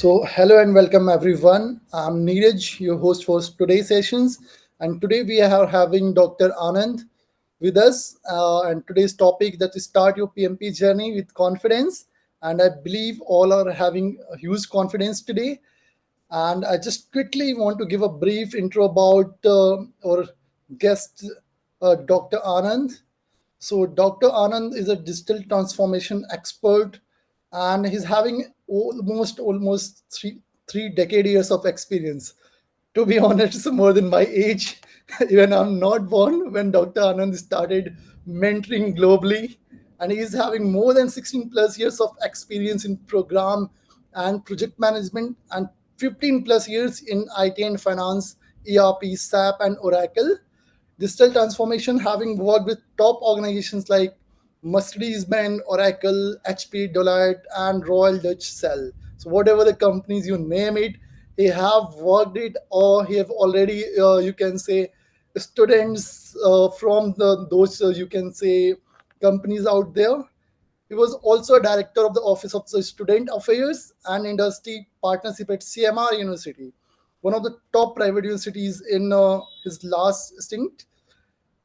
So, hello and welcome everyone. I'm Neeraj, your host for today's sessions, and today we are having Dr. Anand with us. And today's topic that is start your PMP journey with confidence. And I believe all are having a huge confidence today. And I just quickly want to give a brief intro about our guest, Dr. Anand. So Dr. Anand is a digital transformation expert, and he's having almost three decade years of experience. To be honest, it's more than my age. Even I'm not born when Dr. Anand started mentoring globally, and he is having more than 16 plus years of experience in program and project management, and 15 plus years in IT and finance, ERP, SAP, and Oracle digital transformation, having worked with top organizations like Mercedes-Benz, Oracle, HP, Deloitte, and Royal Dutch Shell. So whatever the companies you name it, he have worked it, or he have already you can say students from those you can say companies out there. He was also a director of the Office of the Student Affairs and Industry Partnership at CMR University, one of the top private universities in his last stint.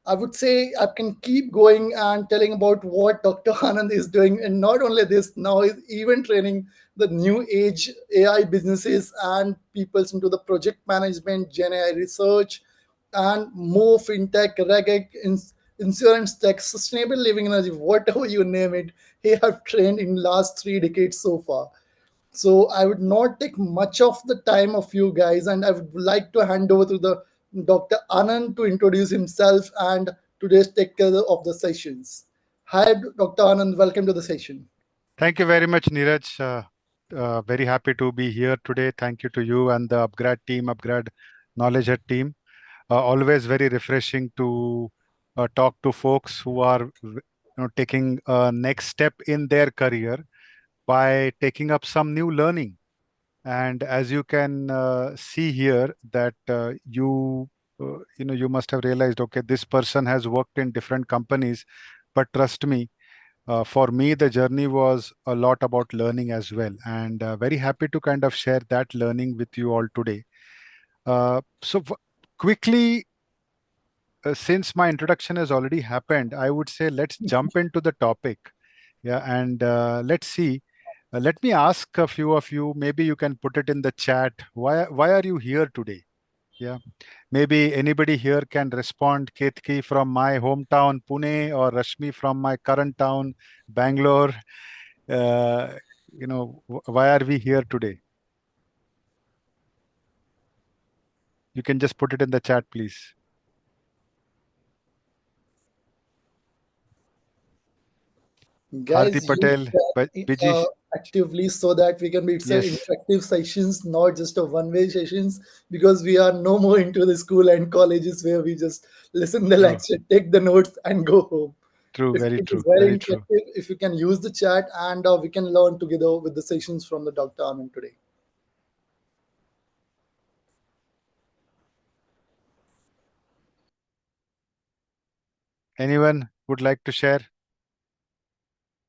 I would say I can keep going and telling about what Dr. Anand is doing. And not only this, now he's even training the new age AI businesses and peoples into the project management, Gen AI research, and more fintech, reggae, insurance tech, sustainable living energy, whatever you name it. He have trained in last 3 decades so far. So I would not take much of the time of you guys, and I would like to hand over to the Dr. Anand to introduce himself and today's take care of the sessions. Hi, Dr. Anand. Welcome to the session. Thank you very much, Neeraj. Very happy to be here today. Thank you to you and the upGrad team, upGrad KnowledgeHut team. Always very refreshing to talk to folks who are taking a next step in their career by taking up some new learning. And as you can see here, that you must have realized, okay, this person has worked in different companies, but trust me, for me, the journey was a lot about learning as well, and very happy to kind of share that learning with you all today. Quickly, since my introduction has already happened, I would say let's jump into the topic. Yeah, and let's see. Let me ask a few of you. Maybe you can put it in the chat. Why are you here today? Yeah. Maybe anybody here can respond. Ketki from my hometown, Pune, or Rashmi from my current town, Bangalore. Uh, why are we here today? You can just put it in the chat, please. Hardi Guys, use Patel, that Biji. actively so that we can be it's a Yes, interactive sessions, not just a one-way sessions, because we are no more into the school and colleges where we just listen the true, lecture, take the notes, and go home. true, very It is true, very very true. interactive if you can use the chat, and we can learn together with the sessions from the Dr. Anand today. Anyone would like to share?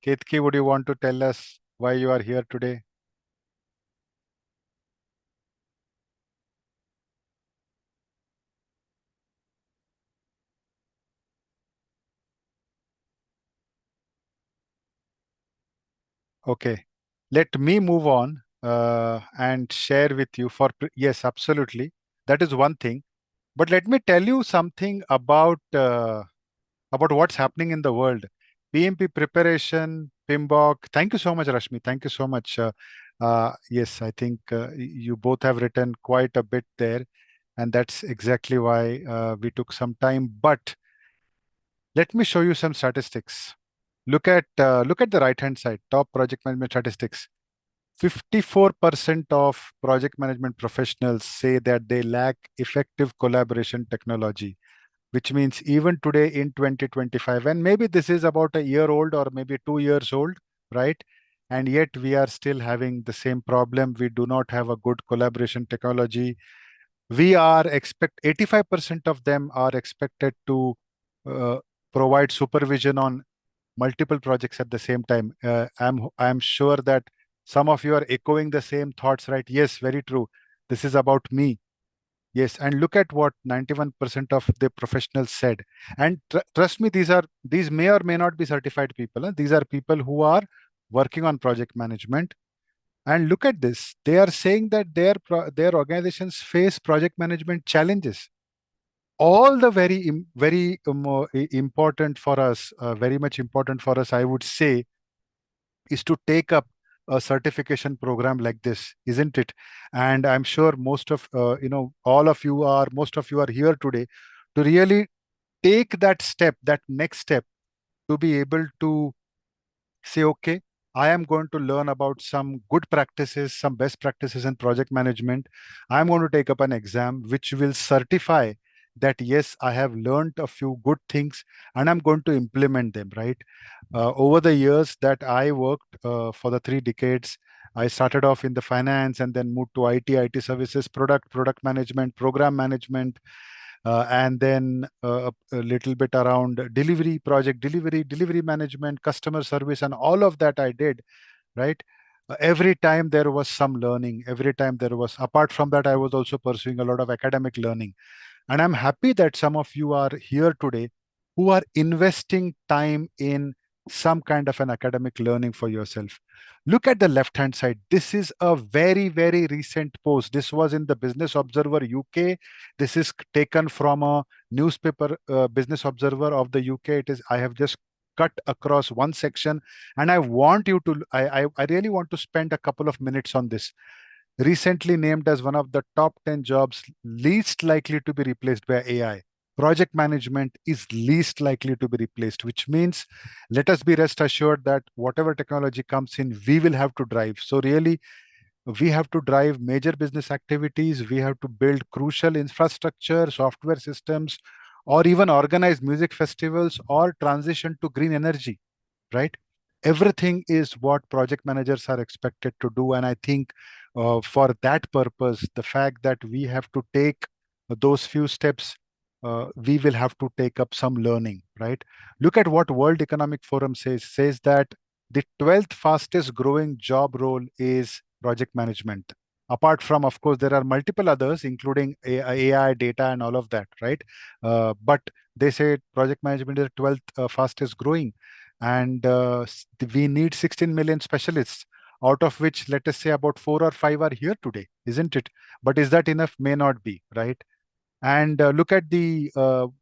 Ketki, would you want to tell us why you are here today? Okay, let me move on and share with you. Yes, absolutely, that is one thing. But let me tell you something about what's happening in the world. PMP preparation, PIMBOK. Thank you so much, Rashmi. Thank you so much. Yes, I think you both have written quite a bit there, and that's exactly why we took some time. But let me show you some statistics. Look at the right hand side, top project management statistics. 54% of project management professionals say that they lack effective collaboration technology, which means even today in 2025, and maybe this is about a year old or maybe 2 years old, right? And yet we are still having the same problem. We do not have a good collaboration technology. We are expect 85% of them are expected to uh, provide supervision on multiple projects at the same time. I'm sure that Some of you are echoing the same thoughts, right? Yes, very true. This is about me. Yes, and look at what 91% of the professionals said. And trust me, these may or may not be certified people. These are people who are working on project management. And look at this. They are saying that their organizations face project management challenges. All the very important for us, very much important for us, I would say, is to take up a certification program like this, isn't it? And I'm sure most of you are here today to really take that step, that next step, to be able to say, okay, I am going to learn about some good practices, some best practices in project management. I'm going to take up an exam which will certify that, yes, I have learned a few good things and I'm going to implement them, right? Over the years that I worked for the 3 decades, I started off in the finance and then moved to IT services, product management, program management, and then a little bit around delivery, project delivery, delivery management, customer service, and all of that I did, right? Every time there was some learning, every time there was, apart from that, I was also pursuing a lot of academic learning. And I'm happy that some of you are here today who are investing time in some kind of an academic learning for yourself. Look at the left hand side. This is a very, very recent post. This was in the Business Observer UK. This is taken from a newspaper, Business Observer of the UK. It is, I have just cut across one section, and I want you to, I really want to spend a couple of minutes on this. Recently named as one of the top 10 jobs least likely to be replaced by AI. Project management is least likely to be replaced, which means let us be rest assured that whatever technology comes in, we will have to drive. So, really, we have to drive major business activities. We have to build crucial infrastructure, software systems, or even organize music festivals or transition to green energy, right? Everything is what project managers are expected to do. And I think for that purpose, the fact that we have to take those few steps, we will have to take up some learning, right? Look at what World Economic Forum says that the 12th fastest growing job role is project management. Apart from, of course, there are multiple others, including AI, data, and all of that, right? But they say project management is the 12th fastest growing, and we need 16 million specialists, out of which, let us say, about 4 or 5 are here today, isn't it? But is that enough? May not be, right? And look at the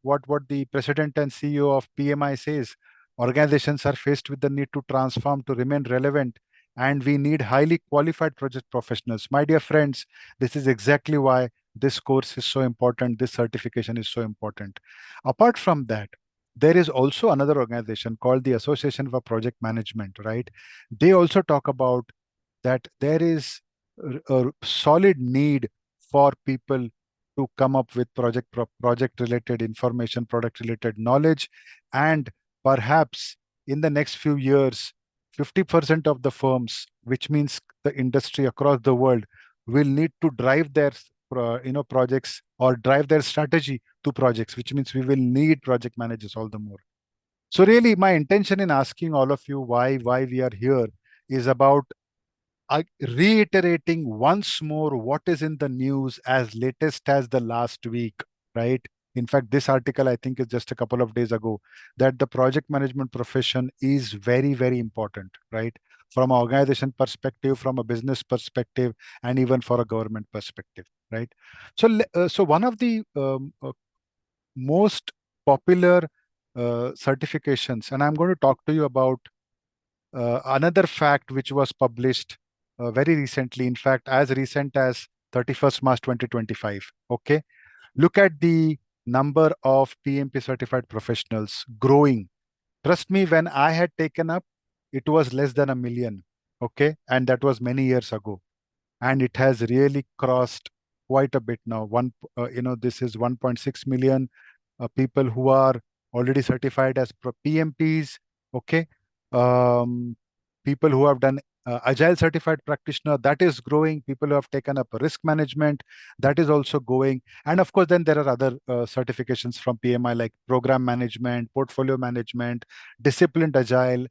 what the president and CEO of PMI says. Organizations are faced with the need to transform to remain relevant, and we need highly qualified project professionals. My dear friends, this is exactly why this course is so important. This certification is so important. Apart from that, there is also another organization called the Association for Project Management, right? They also talk about that there is a solid need for people to come up with project related information, product related knowledge, and perhaps in the next few years 50% of the firms, which means the industry across the world, will need to drive their projects or drive their strategy to projects, which means we will need project managers all the more. So really, my intention in asking all of you why we are here is about reiterating once more what is in the news as latest as the last week, right? In fact, this article, I think, is just a couple of days ago, that the project management profession is very, very important, right? From an organization perspective, from a business perspective, and even for a government perspective, right? So one of the most popular certifications, and I'm going to talk to you about another fact which was published very recently, in fact, as recent as 31st March 2025. Okay. Look at the number of PMP certified professionals growing. Trust me, when I had taken up, it was less than a million. Okay. And that was many years ago. And it has really crossed quite a bit now. This is 1.6 million people who are already certified as PMPs. Okay. Um, People who have done agile certified practitioner, that is growing. People who have taken up risk management, that is also going. And of course, then there are other certifications from PMI like program management, portfolio management, disciplined agile,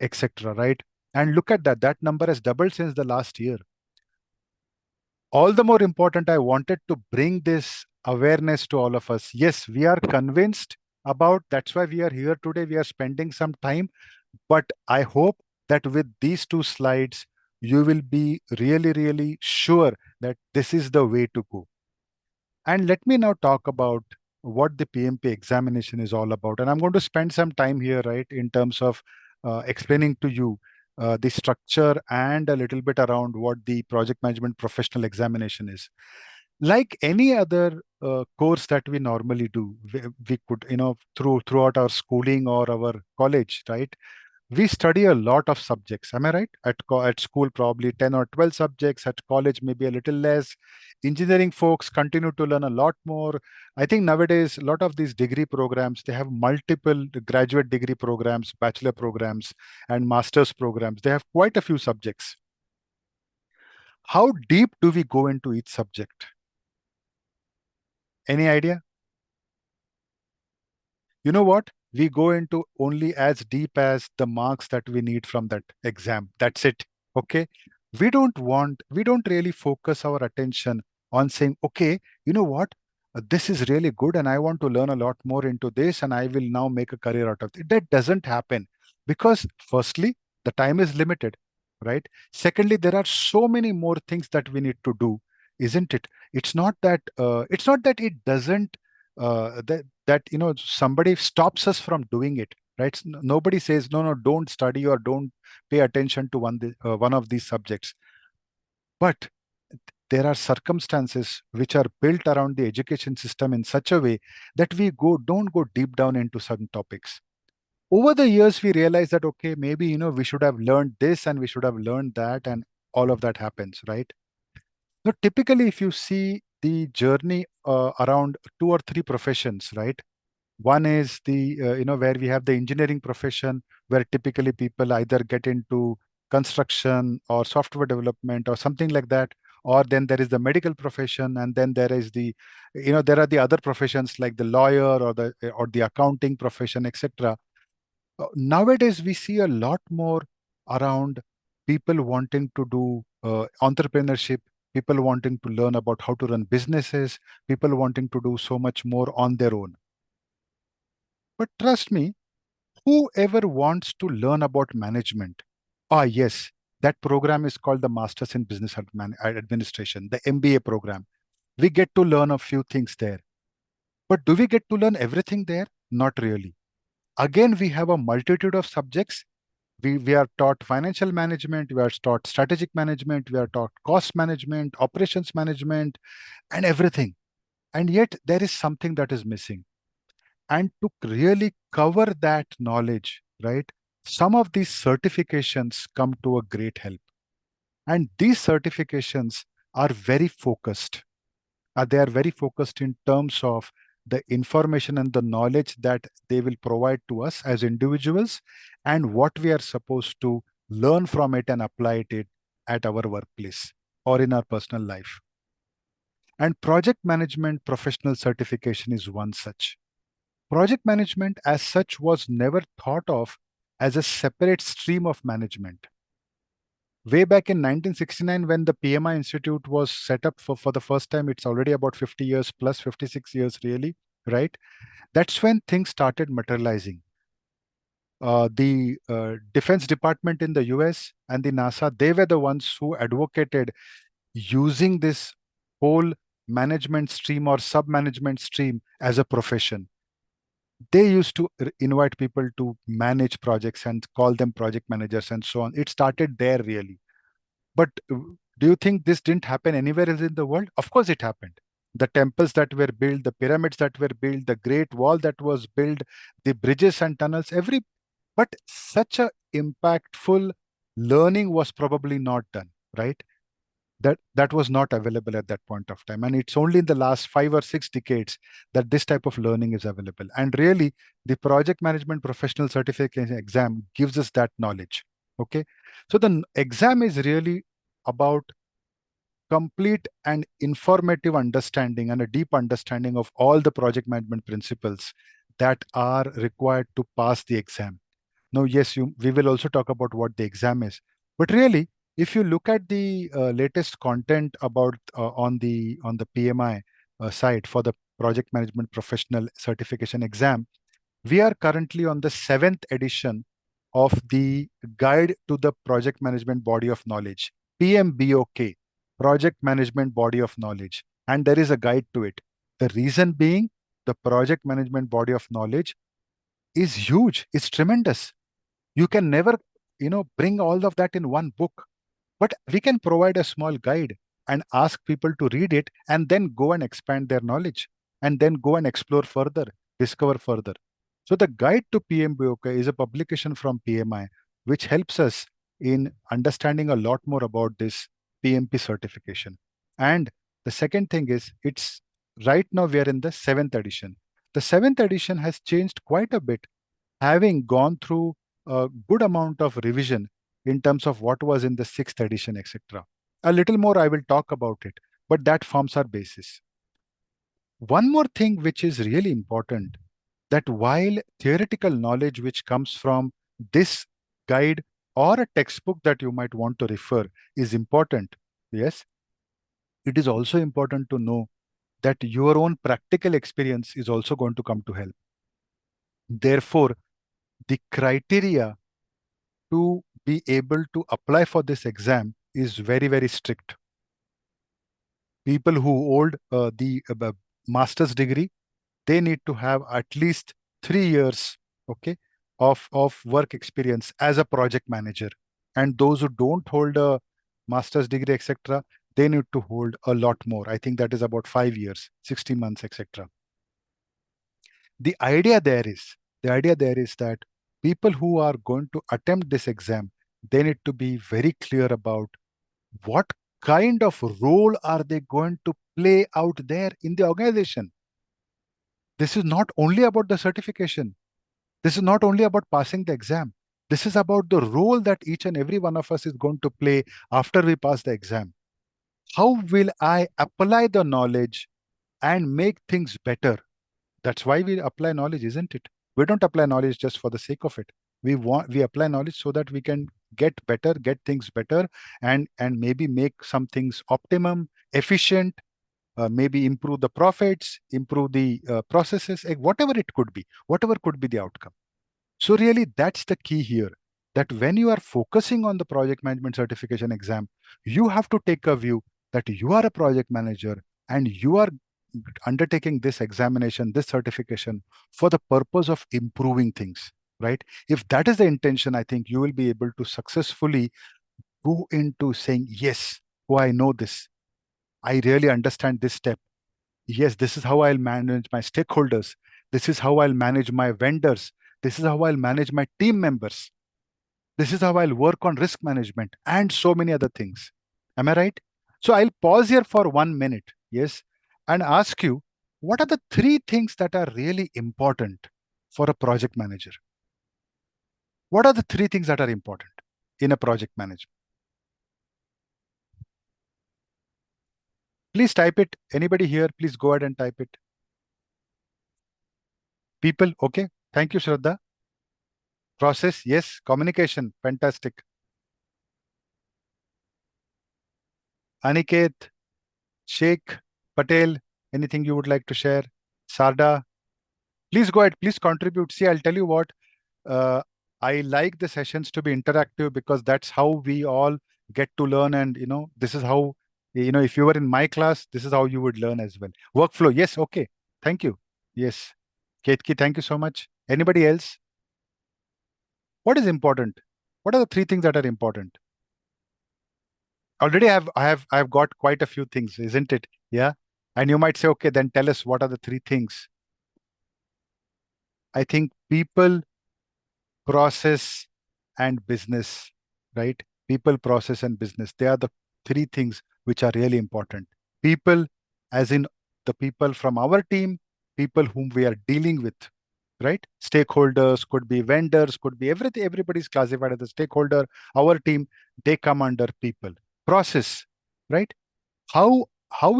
etc. Right? And look at that, that number has doubled since the last year. All the more important, I wanted to bring this awareness to all of us. Yes, we are convinced about, that's why we are here today. We are spending some time, but I hope that with these two slides, you will be really, really sure that this is the way to go. And let me now talk about what the PMP examination is all about. And I'm going to spend some time here, right, in terms of explaining to you the structure and a little bit around what the project management professional examination is. Like any other course that we normally do, we could, throughout our schooling or our college, right? We study a lot of subjects. Am I right? At school, probably 10 or 12 subjects. At college, maybe a little less. Engineering folks continue to learn a lot more. I think nowadays, a lot of these degree programs, they have multiple graduate degree programs, bachelor programs, and master's programs. They have quite a few subjects. How deep do we go into each subject? Any idea? You know what? We go into only as deep as the marks that we need from that exam. That's it. Okay. We don't really focus our attention on saying, okay, you know what? This is really good and I want to learn a lot more into this and I will now make a career out of it. That doesn't happen because, firstly, the time is limited, right? Secondly, there are so many more things that we need to do, isn't it? It's not that it doesn't that somebody stops us from doing it, right? Nobody says no, no, don't study or don't pay attention to one of these subjects, but there are circumstances which are built around the education system in such a way that we don't go deep down into certain topics. Over the years we realize that, okay, maybe we should have learned this and we should have learned that, and all of that happens, right? So typically, if you see the journey around two or three professions, right? One is the where we have the engineering profession, where typically people either get into construction or software development or something like that, or then there is the medical profession, and then there is the there are the other professions like the lawyer or the accounting profession, etc. Nowadays, we see a lot more around people wanting to do entrepreneurship, people wanting to learn about how to run businesses, people wanting to do so much more on their own. But trust me, whoever wants to learn about management, yes, that program is called the Masters in Business Administration, the MBA program. We get to learn a few things there. But do we get to learn everything there? Not really. Again, we have a multitude of subjects. We are taught financial management, we are taught strategic management, we are taught cost management, operations management, and everything. And yet, there is something that is missing. And to really cover that knowledge, right, some of these certifications come to a great help. And these certifications are very focused. They are very focused in terms of the information and the knowledge that they will provide to us as individuals and what we are supposed to learn from it and apply it at our workplace or in our personal life. And project management professional certification is one such. Project management as such was never thought of as a separate stream of management. Way back in 1969, when the PMI Institute was set up for the first time, it's already about 50 years plus, 56 years really, right? That's when things started materializing. The Defense Department in the US and the NASA, they were the ones who advocated using this whole management stream or sub management stream as a profession. They used to invite people to manage projects and call them project managers and so on. It started there really. But do you think this didn't happen anywhere else in the world? Of course it happened. The temples that were built, the pyramids that were built, the Great Wall that was built, the bridges and tunnels, but such a impactful learning was probably not done, right? That was not available at that point of time, and it's only in the last 5 or 6 decades that this type of learning is available. And really, the project management professional certification exam gives us that knowledge. Okay, so the exam is really about complete and informative understanding and a deep understanding of all the project management principles that are required to pass the exam. Now, yes, we will also talk about what the exam is. But really, if you look at the latest content about on the PMI site for the Project Management Professional Certification exam, we are currently on the seventh edition of the Guide to the Project Management Body of Knowledge, PMBOK, Project Management Body of Knowledge. And there is a guide to it. The reason being, the Project Management Body of Knowledge is huge, it's tremendous. You can never, bring all of that in one book, but we can provide a small guide and ask people to read it and then go and expand their knowledge and then go and explore further, discover further. So the guide to PMBOK is a publication from PMI, which helps us in understanding a lot more about this PMP certification. And the second thing is, it's right now we are in the seventh edition. The seventh edition has changed quite a bit, having gone through a good amount of revision in terms of what was in the sixth edition, etc. A little more I will talk about it, but that forms our basis. One more thing which is really important, that while theoretical knowledge which comes from this guide or a textbook that you might want to refer is important, yes, it is also important to know that your own practical experience is also going to come to help. Therefore, the criteria to be able to apply for this exam is very, very strict. People who hold the master's degree, they need to have at least 3 years, okay, of work experience as a project manager. And those who don't hold a master's degree, etc., they need to hold a lot more. I think that is about 5 years, 60 months, etc. The idea there is, the idea there is that people who are going to attempt this exam, they need to be very clear about what kind of role are they going to play out there in the organization. This is not only about the certification. This is not only about passing the exam. This is about the role that each and every one of us is going to play after we pass the exam. How will I apply the knowledge and make things better? That's why we apply knowledge, isn't it? We don't apply knowledge just for the sake of it. We apply knowledge so that we can get better, get things better, and maybe make some things optimum, efficient, maybe improve the profits, improve the processes, whatever it could be, whatever could be the outcome. So really, that's the key here. That when you are focusing on the project management certification exam, you have to take a view that you are a project manager and you are undertaking this examination, this certification for the purpose of improving things, right? If that is the intention, I think you will be able to successfully go into saying, yes, oh, I know this. I really understand this step. Yes, this is how I'll manage my stakeholders. This is how I'll manage my vendors. This is how I'll manage my team members. This is how I'll work on risk management and so many other things. Am I right? So I'll pause here for 1 minute, yes, and ask you, what are the three things that are really important for a project manager? What are the three things that are important in a project manager? Please type it. Anybody here, please go ahead and type it. People, okay. Thank you, Shraddha. Process, yes. Communication, fantastic. Aniket, Sheikh, Patel, anything you would like to share? Sarda, please go ahead, please contribute. See, I'll tell you what, uh, I like the sessions to be interactive because that's how we all get to learn. And, this is how, if you were in my class, this is how you would learn as well. Workflow, yes, okay. Thank you. Yes. Ketki, thank you so much. Anybody else? What is important? What are the three things that are important? Already I have got quite a few things, isn't it? Yeah. And you might say, okay, then tell us what are the three things. I think people, process, and business, right? People, process, and business. They are the three things which are really important. People, as in the people from our team, people whom we are dealing with, right? Stakeholders could be vendors, could be everything. Everybody's classified as a stakeholder. Our team, they come under people. Process, right? How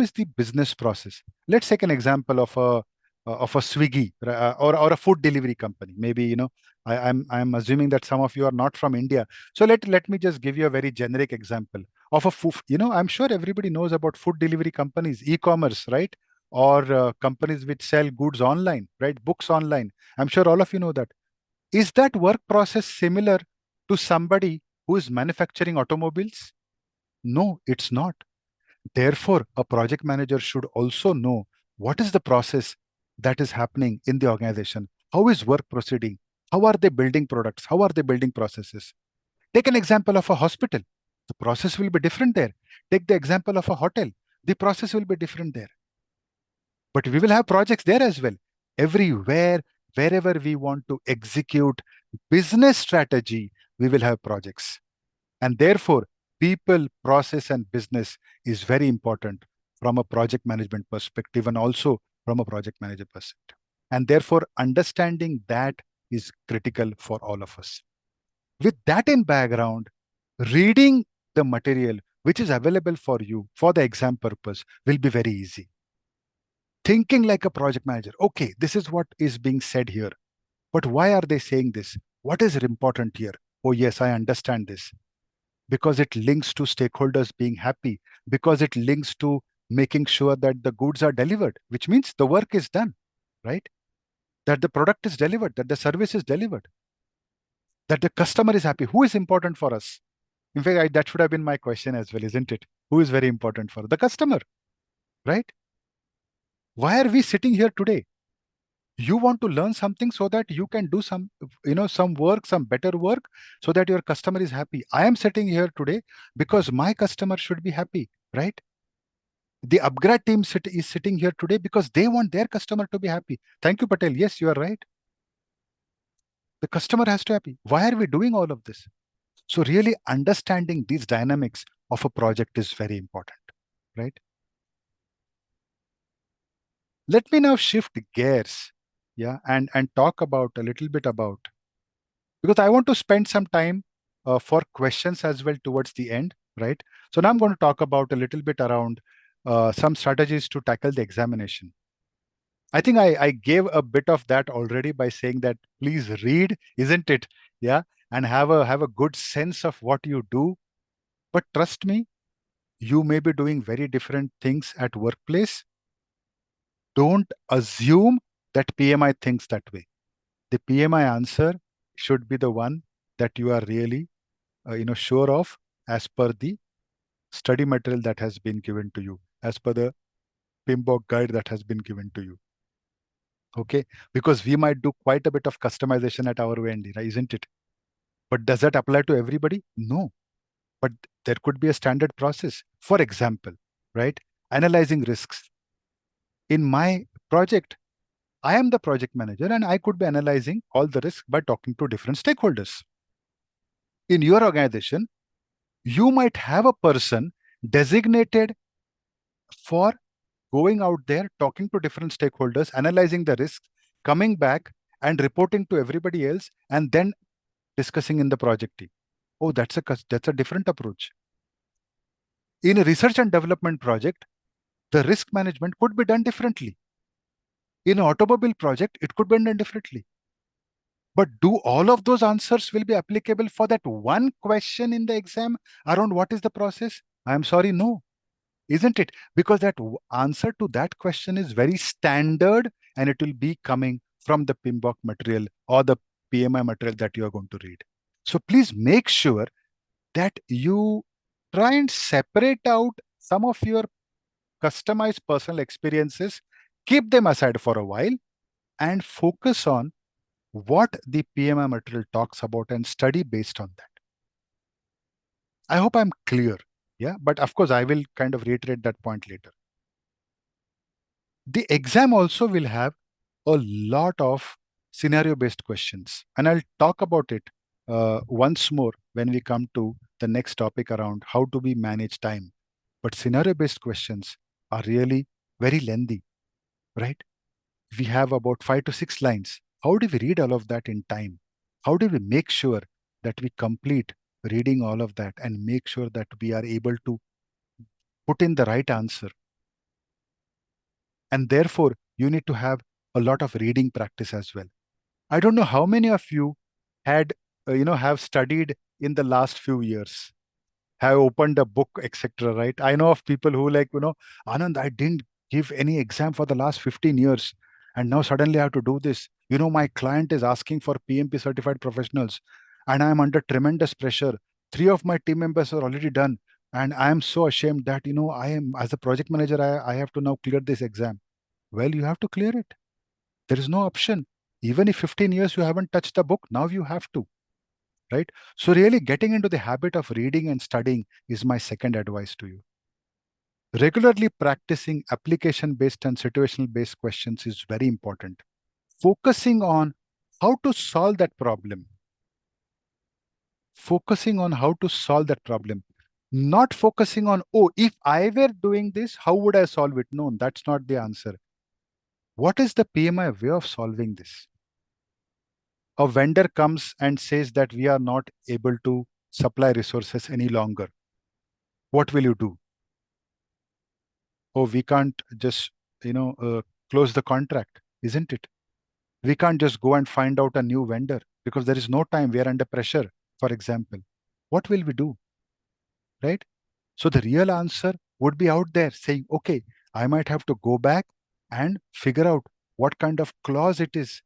is the business process? Let's take an example of a of a Swiggy, or a food delivery company. Maybe, I'm assuming that some of you are not from India. So let me just give you a very generic example of a food. I'm sure everybody knows about food delivery companies, e-commerce, right? Or companies which sell goods online, right? Books online. I'm sure all of you know that. Is that work process similar to somebody who is manufacturing automobiles? No, it's not. Therefore, a project manager should also know what is the process that is happening in the organization. How is work proceeding? How are they building products? How are they building processes? Take an example of a hospital. The process will be different there. Take the example of a hotel. The process will be different there. But we will have projects there as well. Everywhere, wherever we want to execute business strategy, we will have projects. And therefore, people, process, and business is very important from a project management perspective and also from a project manager perspective. And therefore, understanding that is critical for all of us. With that in background, reading the material which is available for you for the exam purpose will be very easy. Thinking like a project manager, okay, this is what is being said here. But why are they saying this? What is important here? Oh, yes, I understand this because it links to stakeholders being happy, because it links to making sure that the goods are delivered, which means the work is done, right? That the product is delivered, that the service is delivered, that the customer is happy. Who is important for us? In fact, that should have been my question as well, isn't it? Who is very important for the customer, right? Why are we sitting here today? You want to learn something so that you can do some work, some better work, so that your customer is happy. I am sitting here today because my customer should be happy, right? The upgrad team is sitting here today because they want their customer to be happy. Thank you, Patel. Yes, you are right. The customer has to be happy. Why are we doing all of this? So really understanding these dynamics of a project is very important, right? Let me now shift gears, yeah, and talk about a little bit about, because I want to spend some time for questions as well towards the end, right? So now I'm going to talk about a little bit around some strategies to tackle the examination. I think I gave a bit of that already by saying that please read, isn't it? Yeah, and have a good sense of what you do. But trust me, you may be doing very different things at workplace. Don't assume that PMI thinks that way. The PMI answer should be the one that you are really sure of as per the study material that has been given to you, as per the PMBOK guide that has been given to you. Okay, because we might do quite a bit of customization at our end, right, isn't it? But does that apply to everybody? No. But there could be a standard process. For example, right, analyzing risks. In my project, I am the project manager and I could be analyzing all the risks by talking to different stakeholders. In your organization, you might have a person designated for going out there, talking to different stakeholders, analyzing the risks, coming back and reporting to everybody else, and then discussing in the project team. Oh, that's a different approach. In a research and development project, the risk management could be done differently. In an automobile project, it could be done differently. But do all of those answers will be applicable for that one question in the exam around what is the process? I am sorry, no, isn't it? Because that answer to that question is very standard and it will be coming from the PMBOK material or the PMI material that you are going to read. So please make sure that you try and separate out some of your customized personal experiences, keep them aside for a while, and focus on what the PMI material talks about and study based on that. I hope I'm clear. Yeah, but of course, I will kind of reiterate that point later. The exam also will have a lot of scenario based questions, and I'll talk about it once more when we come to the next topic around how do we manage time. But scenario based questions are really very lengthy, right? We have about 5 to 6 lines. How do we read all of that in time? How do we make sure that we complete reading all of that and make sure that we are able to put in the right answer? And therefore, you need to have a lot of reading practice as well. I don't know how many of you had, have studied in the last few years, have opened a book, etc. Right? I know of people who like, Anand, I didn't give any exam for the last 15 years. And now suddenly I have to do this. My client is asking for PMP certified professionals, and I am under tremendous pressure. Three of my team members are already done. And I am so ashamed that, I am, as a project manager, I have to now clear this exam. Well, you have to clear it. There is no option. Even if 15 years you haven't touched the book, now you have to, right? So, really getting into the habit of reading and studying is my second advice to you. Regularly practicing application based and situational based questions is very important. Focusing on how to solve that problem. Focusing on how to solve that problem. Not focusing on, oh, if I were doing this, how would I solve it? No, that's not the answer. What is the PMI way of solving this? A vendor comes and says that we are not able to supply resources any longer. What will you do? Oh, we can't just, close the contract, isn't it? We can't just go and find out a new vendor because there is no time. We are under pressure, for example. What will we do? Right? So the real answer would be out there saying, okay, I might have to go back and figure out what kind of clause it is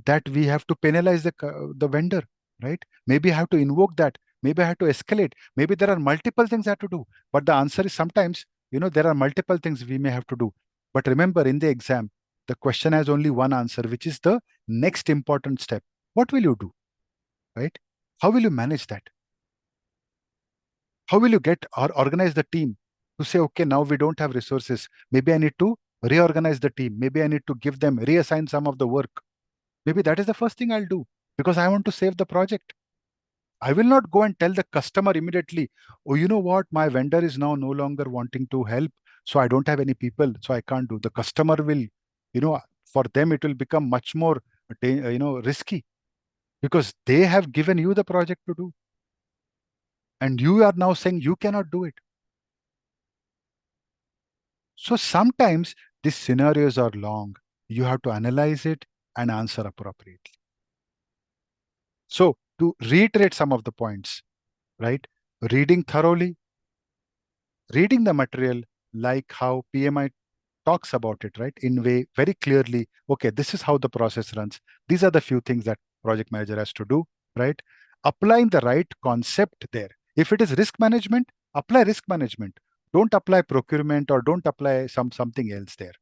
that we have to penalize the vendor, right? Maybe I have to invoke that. Maybe I have to escalate. Maybe there are multiple things I have to do. But the answer is sometimes, there are multiple things we may have to do. But remember, in the exam, the question has only one answer, which is the next important step. What will you do, right? How will you manage that? How will you get or organize the team to say, okay, now we don't have resources. Maybe I need to reorganize the team. Maybe I need to give them, reassign some of the work. Maybe that is the first thing I'll do because I want to save the project. I will not go and tell the customer immediately, oh, you know what, my vendor is now no longer wanting to help. So I don't have any people. So I can't do. The customer will, for them, it will become much more, risky because they have given you the project to do. And you are now saying you cannot do it. So sometimes these scenarios are long. You have to analyze it and answer appropriately. So to reiterate some of the points, right? Reading thoroughly, reading the material like how PMI talks about it, right? In way very clearly, okay, this is how the process runs. These are the few things that project manager has to do, right? Applying the right concept there. If it is risk management, apply risk management. Don't apply procurement or don't apply something else there,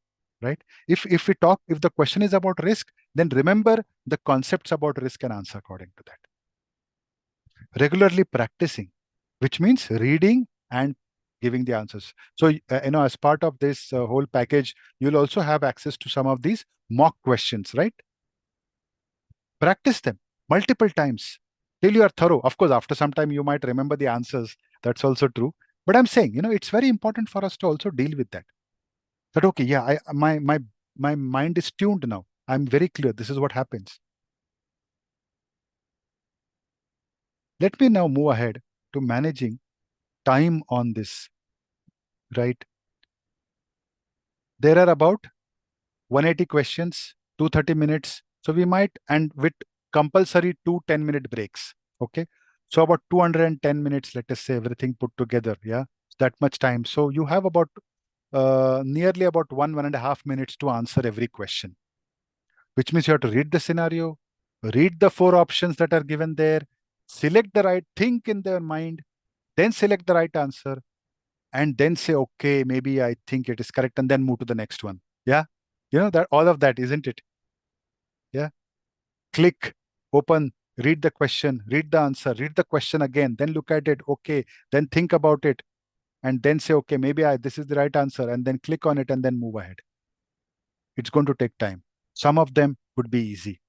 right? If the question is about risk, then remember the concepts about risk and answer according to that. Regularly practicing, which means reading and giving the answers. So, as part of this whole package, you'll also have access to some of these mock questions, right? Practice them multiple times till you are thorough. Of course, after some time, you might remember the answers. That's also true. But I'm saying, it's very important for us to also deal with that. That, okay, yeah, my mind is tuned now. I'm very clear. This is what happens. Let me now move ahead to managing time on this, right? There are about 180 questions, 230 minutes. So we might, and with compulsory 2 10-minute breaks. Okay. So about 210 minutes, let us say everything put together. Yeah. That much time. So you have about nearly about 1.5 minutes to answer every question, which means you have to read the scenario, read the four options that are given there, select the right, think in their mind, then select the right answer, and then say, okay, maybe I think it is correct, and then move to the next one. Yeah. That all of that, isn't it? Yeah. Click, open, read the question, read the answer, read the question again, then look at it. Okay. Then think about it and then say, okay, maybe this is the right answer, and then click on it and then move ahead. It's going to take time. Some of them would be easy.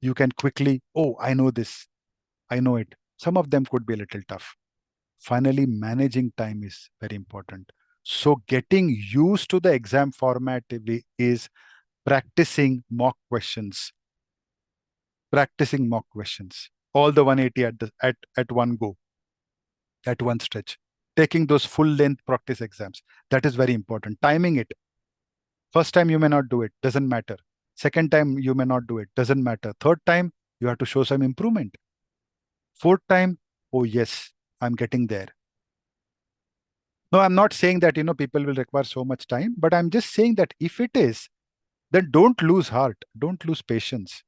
You can quickly, oh, I know this. I know it. Some of them could be a little tough. Finally, managing time is very important. So getting used to the exam format is practicing mock questions, all the 180 at one go, at one stretch, taking those full length practice exams. That is very important. Timing it. First time you may not do it, doesn't matter. Second time you may not do it, doesn't matter. Third time you have to show some improvement. Fourth time, oh yes, I'm getting there. No, I'm not saying that people will require so much time, but I'm just saying that if it is, then don't lose heart, don't lose patience.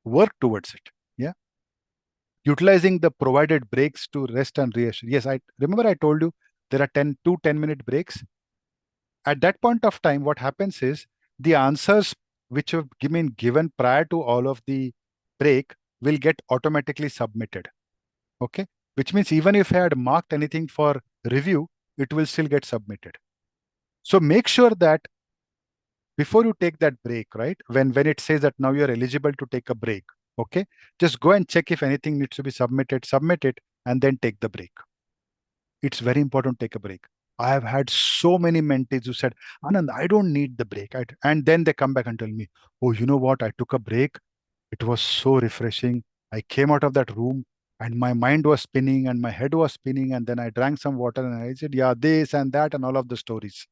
Work towards it. Yeah. Utilizing the provided breaks to rest and reassure. Yes, I remember I told you there are 10-minute breaks. At that point of time, what happens is the answers which have been given prior to all of the break will get automatically submitted. Okay. Which means even if I had marked anything for review, it will still get submitted. So make sure that before you take that break, right? When it says that now you're eligible to take a break, okay, just go and check if anything needs to be submitted, submit it, and then take the break. It's very important to take a break. I have had so many mentees who said, Anand, I don't need the break. And then they come back and tell me, oh, you know what? I took a break. It was so refreshing. I came out of that room and my mind was spinning and my head was spinning. And then I drank some water and I said, yeah, this and that and all of the stories.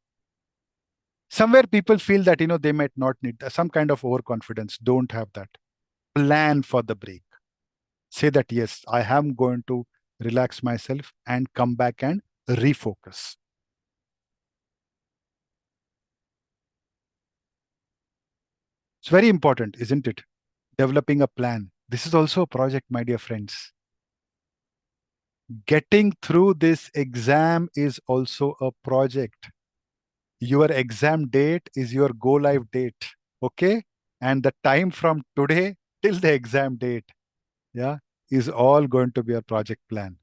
Somewhere people feel that, they might not need some kind of overconfidence. Don't have that. Plan for the break. Say that, yes, I am going to relax myself and come back and refocus. It's very important, isn't it? Developing a plan. This is also a project, my dear friends. Getting through this exam is also a project. Your exam date is your go live date. Okay. And the time from today till the exam date, yeah, is all going to be a project plan.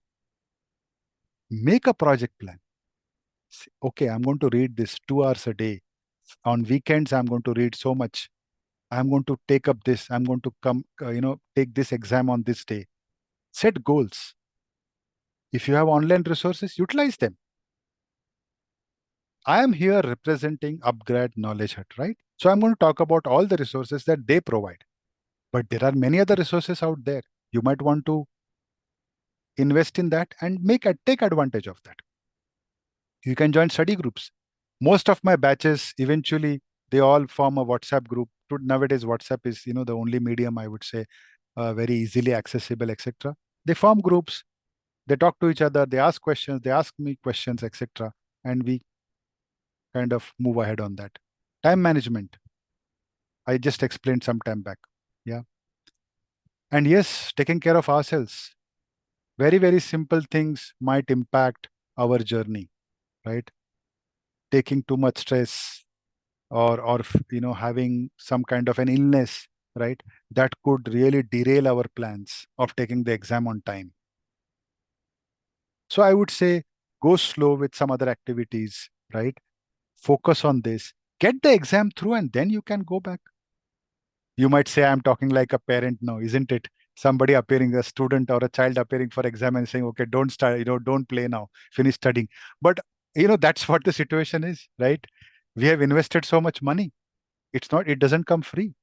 Make a project plan. Okay, I'm going to read this 2 hours a day. On weekends, I'm going to read so much. I'm going to take up this. I'm going to come, take this exam on this day. Set goals. If you have online resources, utilize them. I am here representing upGrad KnowledgeHut, right? So I'm going to talk about all the resources that they provide. But there are many other resources out there. You might want to invest in that and take advantage of that. You can join study groups. Most of my batches eventually they all form a WhatsApp group. Nowadays, WhatsApp is the only medium I would say very easily accessible, etc. They form groups. They talk to each other. They ask questions. They ask me questions, etc. And we kind of move ahead on that. Time management. I just explained some time back. Yeah. And yes, taking care of ourselves. Very, very simple things might impact our journey, right? Taking too much stress or having some kind of an illness, right? That could really derail our plans of taking the exam on time. So I would say go slow with some other activities, right? Focus on this. Get the exam through and then you can go back. You might say I'm talking like a parent now, isn't it? Somebody appearing, a student or a child appearing for exam and saying, okay, don't start, don't play now, finish studying. But that's what the situation is, right? We have invested so much money. It doesn't come free.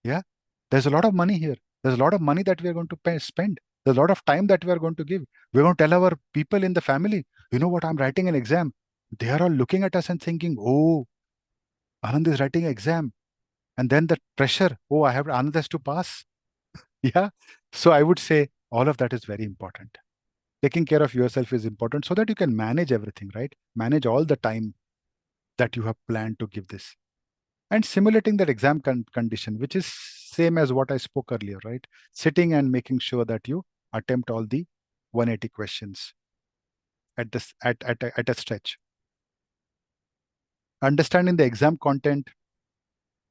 Yeah. There's a lot of money here. There's a lot of money that we are going to spend. There's a lot of time that we are going to give. We're going to tell our people in the family, you know what, I'm writing an exam. They are all looking at us and thinking, oh, Anand is writing an exam. And then the pressure, oh, Anand has to pass. Yeah. So I would say all of that is very important. Taking care of yourself is important so that you can manage everything, right? Manage all the time that you have planned to give this. And simulating that exam condition, which is same as what I spoke earlier, right? Sitting and making sure that you attempt all the 180 questions at this at a stretch. Understanding the exam content.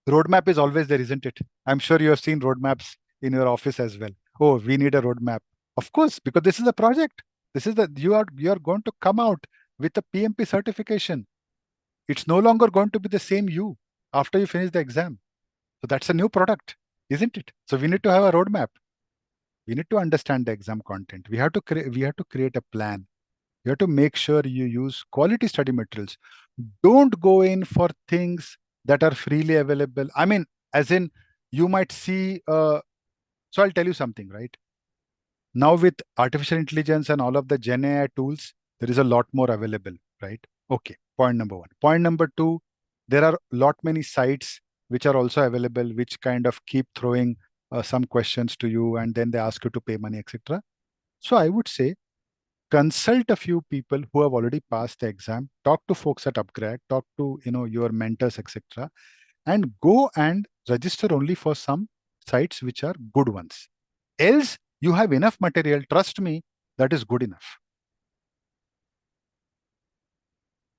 Roadmap is always there, isn't it? I'm sure you have seen roadmaps in your office as well. Oh, we need a roadmap. Of course, because this is a project. This is the you are going to come out with a PMP certification. It's no longer going to be the same you after you finish the exam. So that's a new product, isn't it? So we need to have a roadmap. We need to understand the exam content. We have to create a plan. You have to make sure you use quality study materials. Don't go in for things that are freely available. I mean, as in you might see so I'll tell you something, right? Now with artificial intelligence and all of the Gen AI tools, there is a lot more available, right? Okay, point number one. Point number two, There are lot many sites which are also available, which kind of keep throwing some questions to you, and then they ask you to pay money, etc. So I would say consult a few people who have already passed the exam, talk to folks at upgrad, talk to your mentors, etc., and go and register only for some sites which are good ones. Else you have enough material, trust me, that is good enough.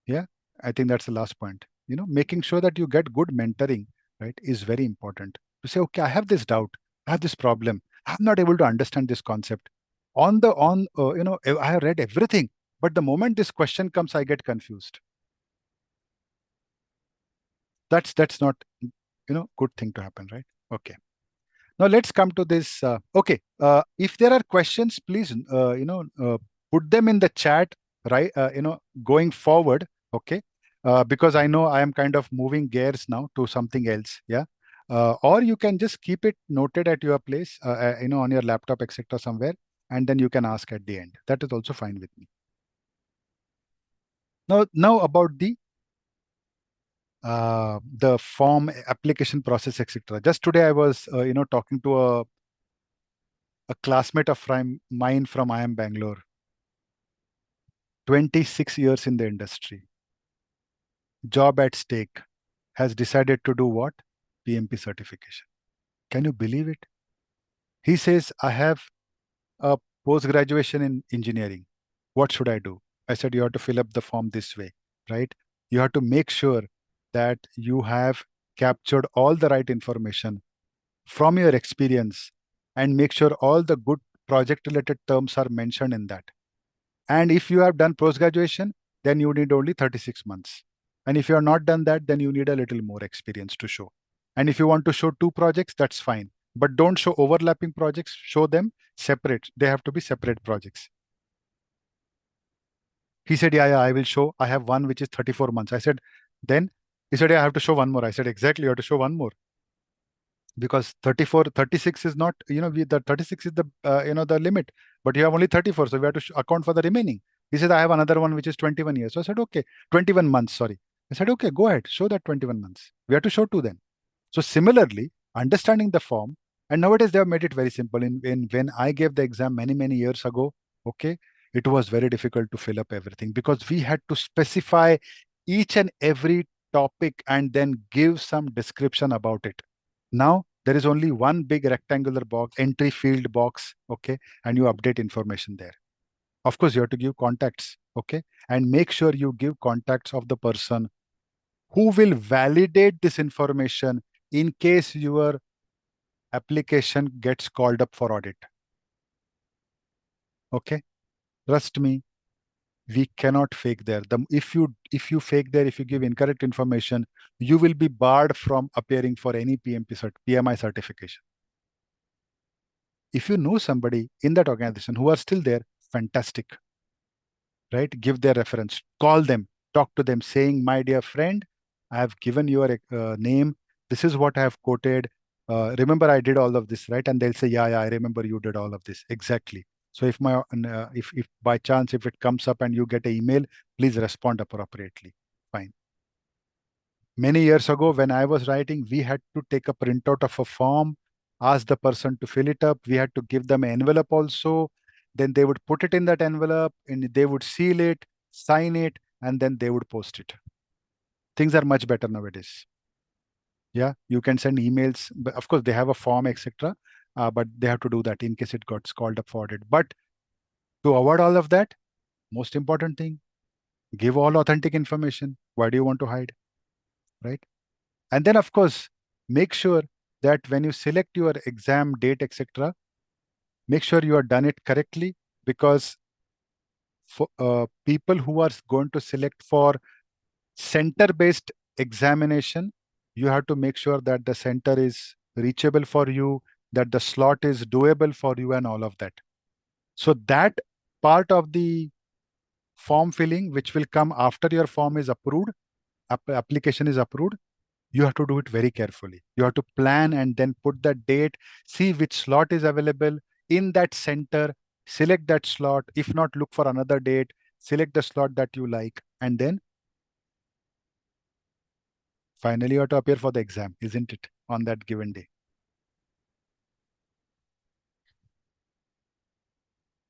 Yeah, I think that's the last point. Making sure that you get good mentoring, right, is very important. To say, okay, I have this doubt, I have this problem, I'm not able to understand this concept. I have read everything, but the moment this question comes, I get confused. That's not good thing to happen, right? Okay. Now let's come to this. Okay, if there are questions, please put them in the chat, right? Going forward, okay, because I know I am kind of moving gears now to something else. Yeah, or you can just keep it noted at your place, on your laptop, etc., somewhere, and then you can ask at the end. That is also fine with me. Now about the form application process, etc. Just today I was talking to a classmate of mine from IIM Bangalore, 26 years in the industry, job at stake, has decided to do what? PMP certification. Can you believe it? He says, I have a post graduation in engineering. What should I do? I said, you have to fill up the form this way, right? You have to make sure that you have captured all the right information from your experience and make sure all the good project related terms are mentioned in that. And if you have done post graduation, then you need only 36 months. And if you are not done that, then you need a little more experience to show. And if you want to show two projects, that's fine. But don't show overlapping projects, show them separate. They have to be separate projects. He said, yeah, I will show. I have one which is 34 months. I said, then he said, yeah, I have to show one more. I said, exactly, you have to show one more. Because 34, 36 is not, the 36 is the limit, but you have only 34. So we have to account for the remaining. He said, I have another one which is 21 years. So I said, okay, 21 months, sorry. I said, okay, go ahead, show that 21 months. We have to show two then. So similarly, understanding the form, and nowadays they have made it very simple. When I gave the exam many years ago, okay, it was very difficult to fill up everything because we had to specify each and every topic and then give some description about it. Now there is only one big rectangular box, entry field box, okay, and you update information there. Of course, you have to give contacts, okay, and make sure you give contacts of the person who will validate this information in case your application gets called up for audit. Okay, trust me, we cannot fake there. If you fake there, if you give incorrect information, you will be barred from appearing for any PMI certification. If you know somebody in that organization who are still there, fantastic, right? Give their reference, call them, talk to them, saying, my dear friend, I have given your name. This is what I have quoted. Remember, I did all of this, right? And they'll say, yeah, I remember you did all of this. Exactly. So if by chance, if it comes up and you get an email, please respond appropriately. Fine. Many years ago, when I was writing, we had to take a printout of a form, ask the person to fill it up. We had to give them an envelope also. Then they would put it in that envelope and they would seal it, sign it, and then they would post it. Things are much better nowadays. Yeah, you can send emails. But of course, they have a form, etc. But they have to do that in case it got called up for audit. But to avoid all of that, most important thing, give all authentic information. Why do you want to hide? Right? And then, of course, make sure that when you select your exam date, etc., make sure you are done it correctly because for people who are going to select for center-based examination, you have to make sure that the center is reachable for you, that the slot is doable for you, and all of that. So that part of the form filling, which will come after your form is approved, application is approved, you have to do it very carefully. You have to plan and then put that date, see which slot is available in that center, select that slot. If not, look for another date, select the slot that you like, and then Finally, you have to appear for the exam, isn't it? On that given day.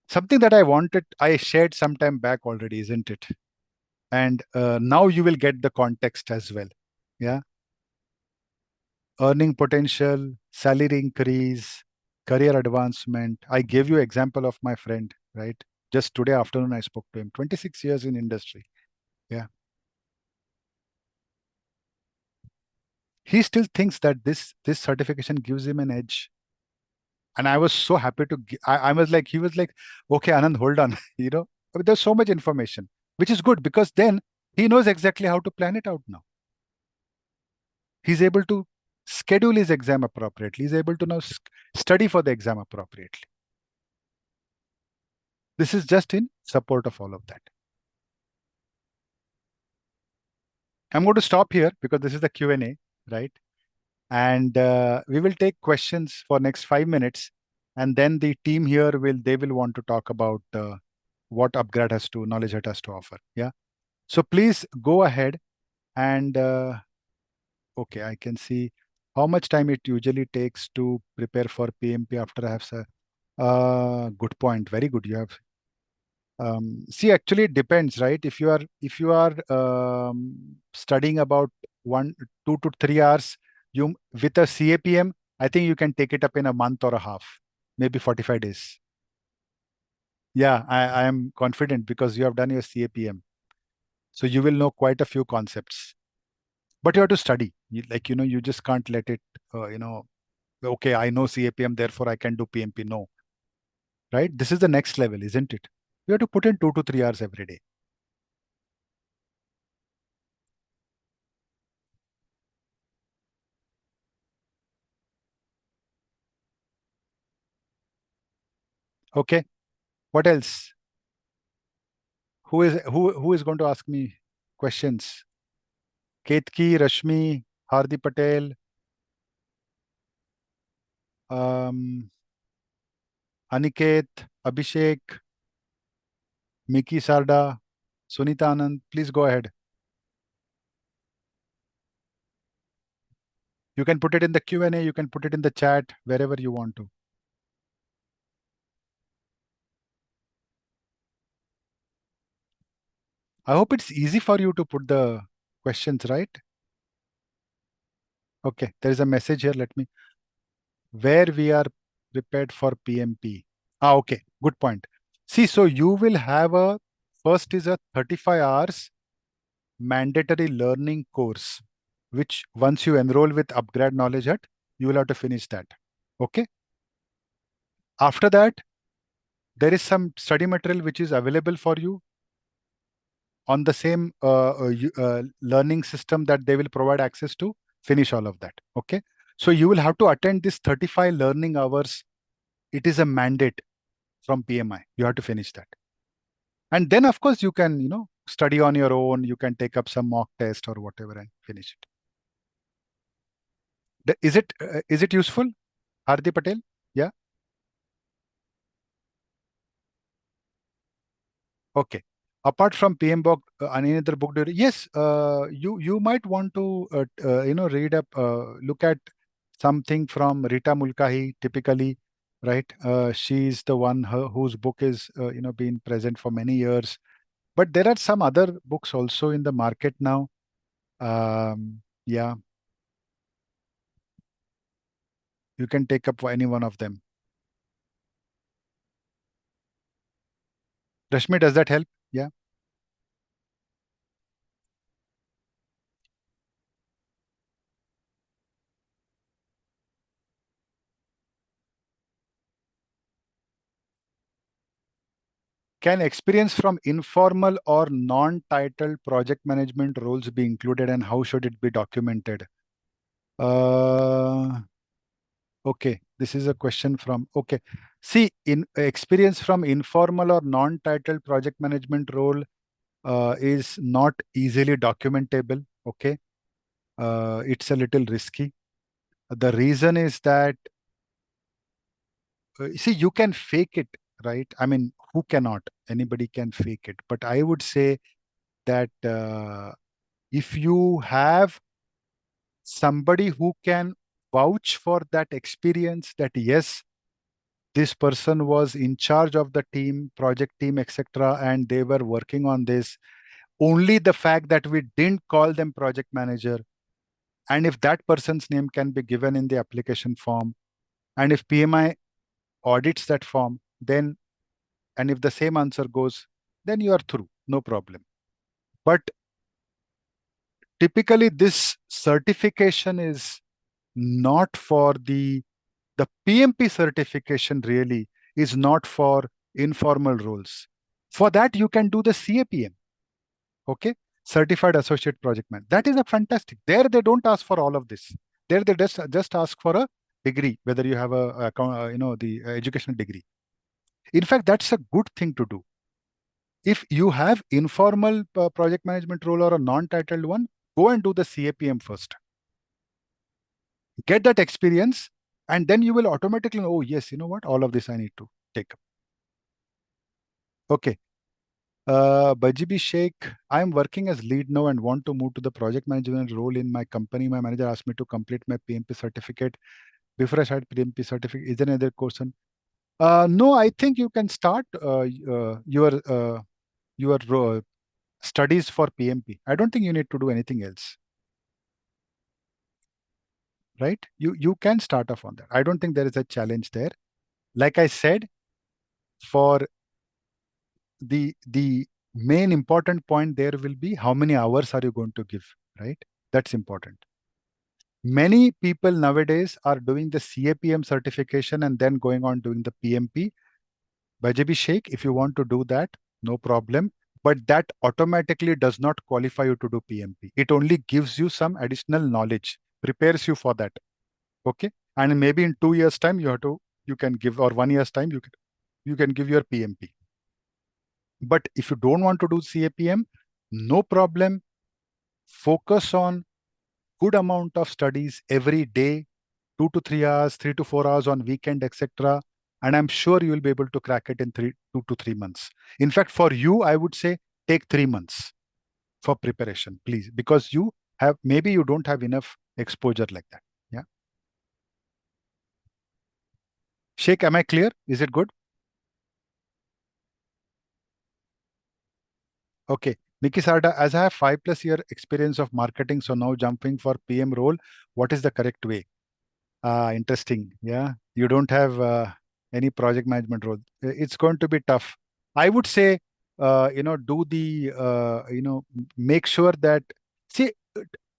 Something that I wanted, I shared some time back already, isn't it? And now you will get the context as well. Yeah. Earning potential, salary increase, career advancement. I gave you example of my friend, right? Just today afternoon, I spoke to him. 26 years in industry. Yeah. He still thinks that this certification gives him an edge. And I was so happy to, I was like, he was like, okay, Anand, hold on. I mean, there's so much information, which is good because then he knows exactly how to plan it out now. He's able to schedule his exam appropriately. He's able to now study for the exam appropriately. This is just in support of all of that. I'm going to stop here because this is the Q&A, right? And we will take questions for next 5 minutes. And then the team here they will want to talk about what upGrad has to, KnowledgeHut has to offer. Yeah. So please go ahead and, okay, I can see how much time it usually takes to prepare for PMP after I have, good point. Very good. You have see, actually, it depends, right? If you are studying about 2 to 3 hours, you with a CAPM, I think you can take it up in a month or a half, maybe 45 days. Yeah, I am confident because you have done your CAPM, so you will know quite a few concepts. But you have to study. You just can't let it. Okay, I know CAPM, therefore I can do PMP. No, right? This is the next level, isn't it? You have to put in 2 to 3 hours every day. Okay, what else? Who is going to ask me questions? Ketki, Rashmi, Hardi Patel, um, Aniket, Abhishek, Miki Sarda, Sunita Anand. Please go ahead. You can put it in the Q&A. You can put it in the chat, wherever you want to. I hope it's easy for you to put the questions, right? Okay, there is a message here. Let me. Where we are prepared for PMP. Okay, good point. See, so you will have first is a 35 hours mandatory learning course, which once you enroll with upGrad KnowledgeHut, you will have to finish that. Okay. After that, there is some study material which is available for you on the same learning system that they will provide access to. Finish all of that. Okay. So you will have to attend this 35 learning hours. It is a mandate from PMI. You have to finish that. And then, of course, you can, study on your own. You can take up some mock test or whatever and finish it. Is it useful, Hardi Patel? Yeah. Okay. Apart from PM book, any other book? Yes. You might want to read up, look at something from Rita Mulcahy. Typically, right? She's the one whose book is been present for many years. But there are some other books also in the market now. Yeah, you can take up any one of them. Rashmi, does that help? Yeah. Can experience from informal or non-titled project management roles be included, and how should it be documented? Uh, okay, this is a question from, okay. See, in experience from informal or non-titled project management role is not easily documentable. Okay. It's a little risky. The reason is that, see, you can fake it, right? I mean, who cannot? Anybody can fake it. But I would say that if you have somebody who can vouch for that experience, that yes, this person was in charge of the team, project team, etc., and they were working on this. Only the fact that we didn't call them project manager, and if that person's name can be given in the application form, and if PMI audits that form, then, and if the same answer goes, then you are through, no problem. But typically, this certification is not for the PMP certification really is not for informal roles. For that, you can do the CAPM, okay? Certified Associate Project Man. That is a fantastic. There, they don't ask for all of this. There, they just ask for a degree, whether you have the educational degree. In fact, that's a good thing to do. If you have informal project management role or a non-titled one, go and do the CAPM first. Get that experience, and then you will automatically know, oh yes, you know what, all of this I need to take up. Okay. Bajibi Sheikh, I am working as lead now and want to move to the project management role in my company. My manager asked me to complete my PMP certificate. Before I start PMP certificate, is there another question? No, I think you can start your studies for PMP. I don't think you need to do anything else, right? You can start off on that. I don't think there is a challenge there. Like I said, for the main important point there will be how many hours are you going to give, right? That's important. Many people nowadays are doing the CAPM certification and then going on doing the PMP. Bajabi Sheikh, if you want to do that, no problem. But that automatically does not qualify you to do PMP. It only gives you some additional knowledge, prepares you for that. Okay. And maybe in 2 years' time, you can give, or 1 year's time, you can give your PMP. But if you don't want to do CAPM, no problem. Focus on good amount of studies every day, 2 to 3 hours, 3 to 4 hours on weekend, etc. And I'm sure you will be able to crack it in 2 to 3 months. In fact, for you, I would say take 3 months for preparation, please, because maybe you don't have enough exposure like that. Yeah. Sheikh, am I clear? Is it good? Okay. Nikki Sarda, as I have 5+ year experience of marketing, so now jumping for PM role, what is the correct way? Interesting. Yeah. You don't have any project management role. It's going to be tough. I would say, make sure that, see,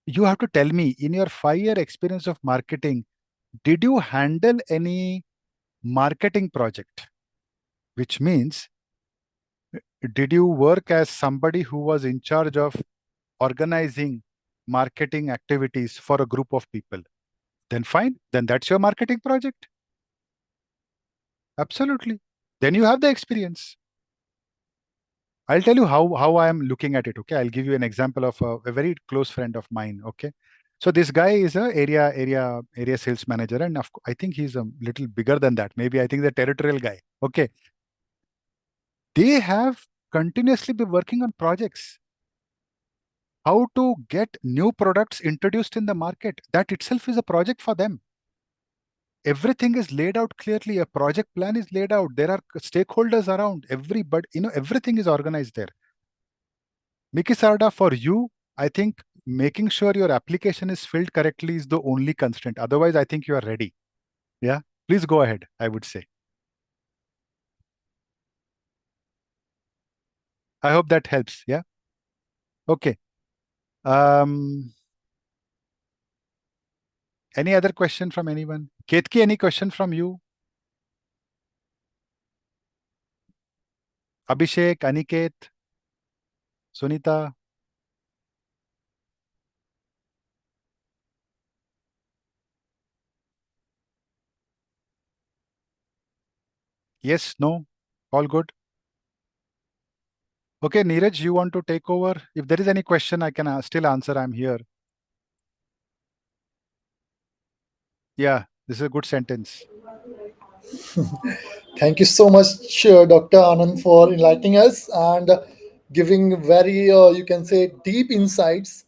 you have to tell me in your 5 year experience of marketing, did you handle any marketing project? Which means, did you work as somebody who was in charge of organizing marketing activities for a group of people? Then fine. Then that's your marketing project. Absolutely. Then you have the experience. I'll tell you how I am looking at it. Okay, I'll give you an example of a very close friend of mine. Okay, so this guy is a area sales manager, and I think he's a little bigger than that. Maybe I think the territorial guy. Okay, they have continuously been working on projects. How to get new products introduced in the market? That itself is a project for them. Everything is laid out clearly. A project plan is laid out. There are stakeholders around. Everybody, everything is organized there. Miki Sarda, for you, I think making sure your application is filled correctly is the only constraint. Otherwise, I think you are ready. Yeah. Please go ahead, I would say. I hope that helps. Yeah. Okay. Um, any other question from anyone? Ketki, any question from you? Abhishek, Aniket, Sunita? Yes, no? All good? Okay, Neeraj, you want to take over? If there is any question, I can still answer. I'm here. Yeah, this is a good sentence. Thank you so much, Dr. Anand, for enlightening us and giving very, you can say, deep insights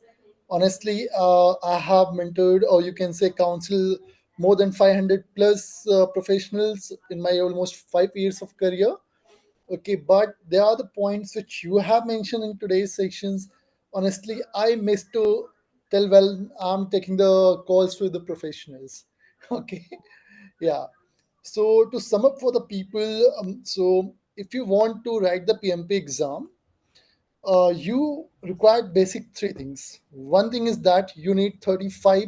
Honestly, I have mentored, or you can say counsel, more than 500 plus professionals in my almost 5 years of career. Okay, but there are the points which you have mentioned in today's sections. Honestly, I miss to tell well I'm taking the calls to the professionals. Okay, yeah. So to sum up for the people, so if you want to write the PMP exam, you require basic three things. One thing is that you need 35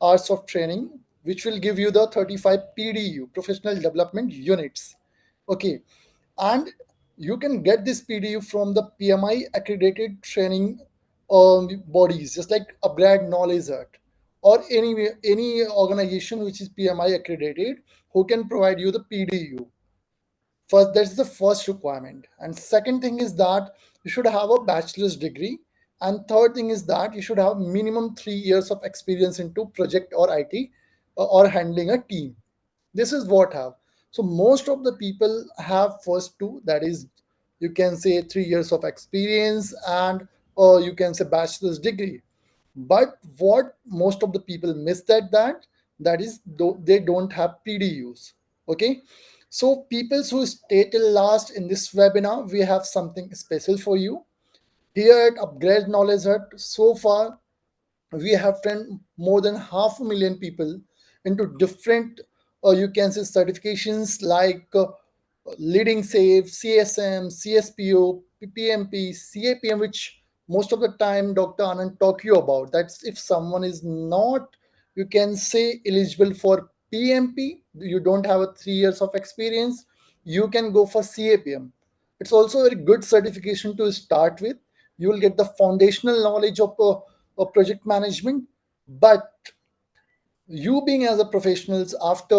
hours of training, which will give you the 35 PDU, professional development units. Okay, and you can get this PDU from the PMI accredited training bodies, just like upGrad KnowledgeHut, or any organization which is PMI accredited, who can provide you the PDU. First, that's the first requirement. And second thing is that you should have a bachelor's degree. And third thing is that you should have minimum 3 years of experience into project or IT, or handling a team. This is what have. So most of the people have first two, that is, you can say 3 years of experience, and or you can say bachelor's degree. But what most of the people miss that is they don't have PDUs. Okay, so people who stay till last in this webinar, we have something special for you here at upgrade knowledge hut. So far we have trained more than 500,000 people into different, you can say, certifications like leading safe, CSM, CSPO, PMP, CAPM, which most of the time Dr. Anand talk you about. That's if someone is not, you can say, eligible for PMP, you don't have a 3 years of experience, you can go for CAPM. It's also a very good certification to start with. You will get the foundational knowledge of project management. But you being as a professionals, after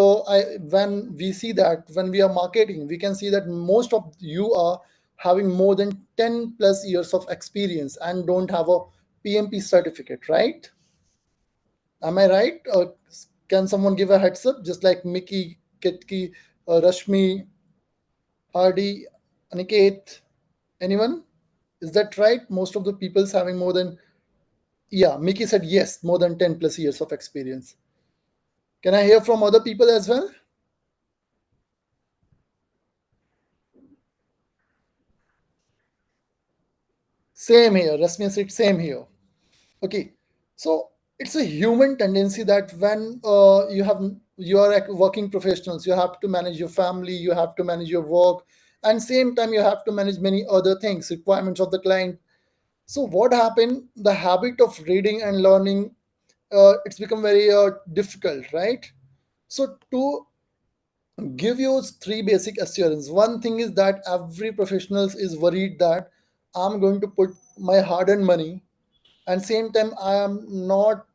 when we see that when we are marketing, we can see that most of you are having more than 10 plus years of experience and don't have a PMP certificate, right? Am I right? Or can someone give a heads up, just like Mickey, Ketki, Rashmi, Hardy, Aniket, anyone? Is that right? Most of the people's having more than, yeah, Mickey said yes, more than 10 plus years of experience. Can I hear from other people as well? Same here. Rasmi said same here. Okay. So it's a human tendency that when you are like working professionals, you have to manage your family, you have to manage your work, and same time you have to manage many other things, requirements of the client. So what happened? The habit of reading and learning, it's become very difficult, right? So to give you three basic assurance. One thing is that every professional is worried that I'm going to put my hard-earned money, and same time I am not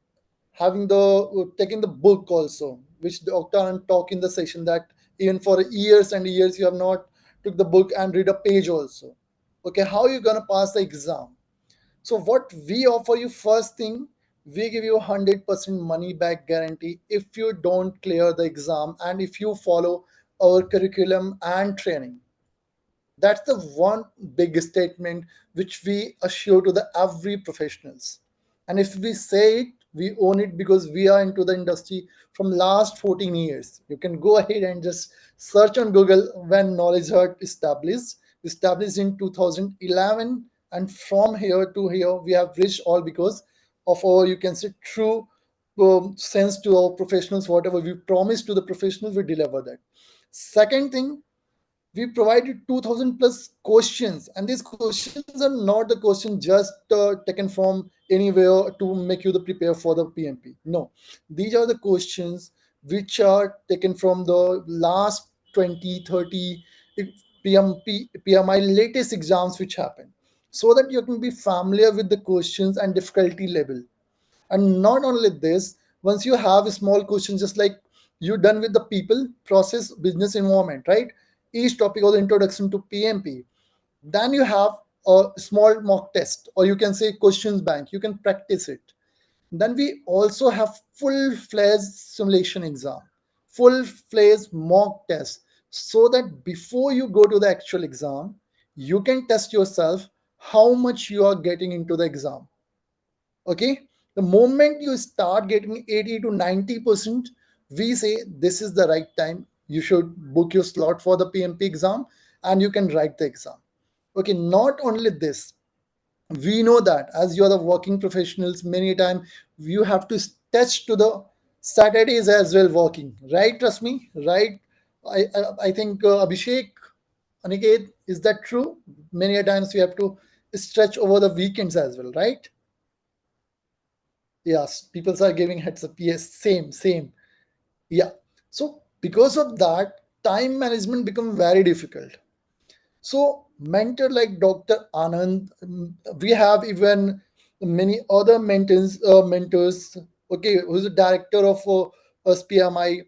having the taking the book also, which Dr. Anand talk in the session that even for years and years you have not took the book and read a page also. Okay, how are you gonna pass the exam? So what we offer you, first thing, we give you 100% money back guarantee if you don't clear the exam and if you follow our curriculum and training. That's the one big statement which we assure to the every professionals. And if we say it, we own it because we are into the industry from last 14 years. You can go ahead and just search on Google when Knowledge Hut established in 2011. And from here to here, we have reached all because of our, you can say, true sense to our professionals. Whatever we promise to the professionals, we deliver that. Second thing, we provided 2000 plus questions, and these questions are not the question just taken from anywhere to make you the prepare for the PMP. No, these are the questions which are taken from the last 20, 30 PMI latest exams which happen, so that you can be familiar with the questions and difficulty level. And not only this, once you have a small question, just like you done with the people, process, business environment, right? Each topic or the introduction to PMP. Then you have a small mock test, or you can say questions bank. You can practice it. Then we also have full-fledged simulation exam, full-fledged mock test, so that before you go to the actual exam, you can test yourself how much you are getting into the exam. Okay, the moment you start getting 80 to 90%, we say this is the right time, you should book your slot for the PMP exam and you can write the exam. Okay, not only this, we know that as you are the working professionals, many times you have to touch to the Saturdays as well working, right? Trust me, right? I think Abhishek, Aniket, is that true? Many a times we have to stretch over the weekends as well, right? Yes, people are giving heads up. Yes, same. Yeah. So because of that, time management become very difficult. So mentor like Dr. Anand, we have even many other mentors. Okay, who's the director of SPMI.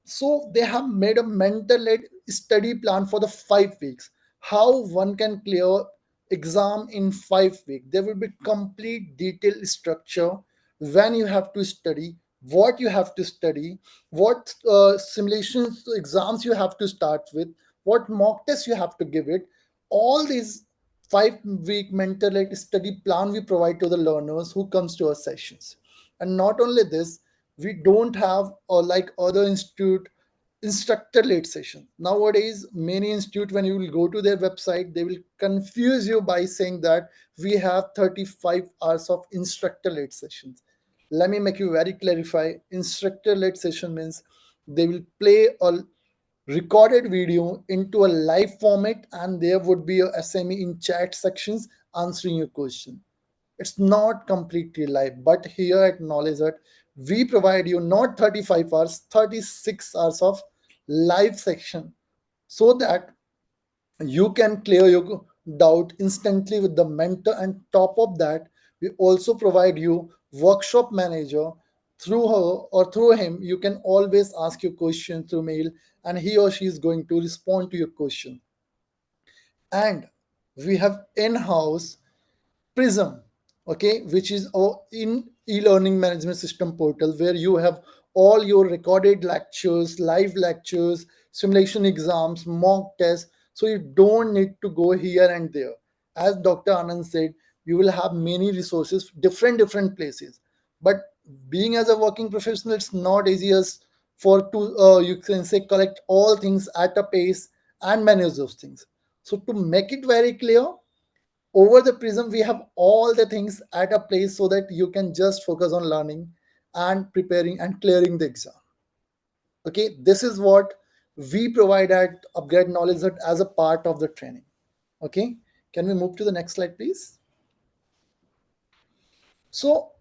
So they have made a mentor-led study plan for the 5 weeks. How one can clear exam in 5 weeks. There will be complete detailed structure when you have to study, what you have to study, what simulations, exams you have to start with, what mock tests you have to give it. All these 5 week mentor-led study plan we provide to the learners who comes to our sessions. And not only this, we don't have like other institute instructor led session. Nowadays many institute, when you will go to their website, they will confuse you by saying that we have 35 hours of instructor led sessions. Let me make you very clarify. Instructor led session means they will play a recorded video into a live format and there would be a SME in chat sections answering your question. It's not completely live, but here at KnowledgeHut, we provide you not 35 hours, 36 hours of live section so that you can clear your doubt instantly with the mentor. And top of that, we also provide you workshop manager. Through her or through him, you can always ask your question through mail and he or she is going to respond to your question. And we have in-house Prism, okay, which is our in e-learning management system portal where you have all your recorded lectures, live lectures, simulation exams, mock tests. So you don't need to go here and there. As Dr. Anand said, you will have many resources, different places. But being as a working professional, it's not easy as for to you can say collect all things at a pace and manage those things. So to make it very clear, over the Prism we have all the things at a place so that you can just focus on learning and preparing and clearing the exam. Okay, this is what we provide at upgrad knowledge Hut as a part of the training. Okay, can we move to the next slide please? So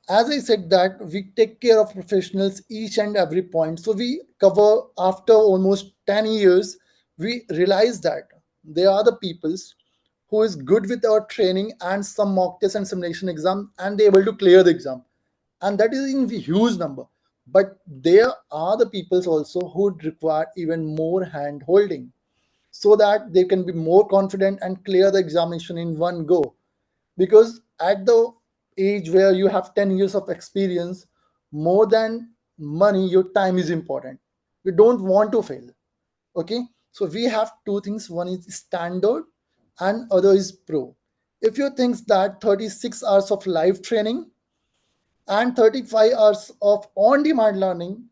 as I said that we take care of professionals each and every point. So we cover after almost 10 years, we realize that they are the peoples who is good with our training and some mock test and simulation exam and they able to clear the exam. And that is in huge number. But there are the peoples also who would require even more hand holding so that they can be more confident and clear the examination in one go. Because at the age where you have 10 years of experience, more than money, your time is important. You don't want to fail. Okay, so we have two things. One is standard and other is pro. If you think that 36 hours of live training and 35 hours of on demand learning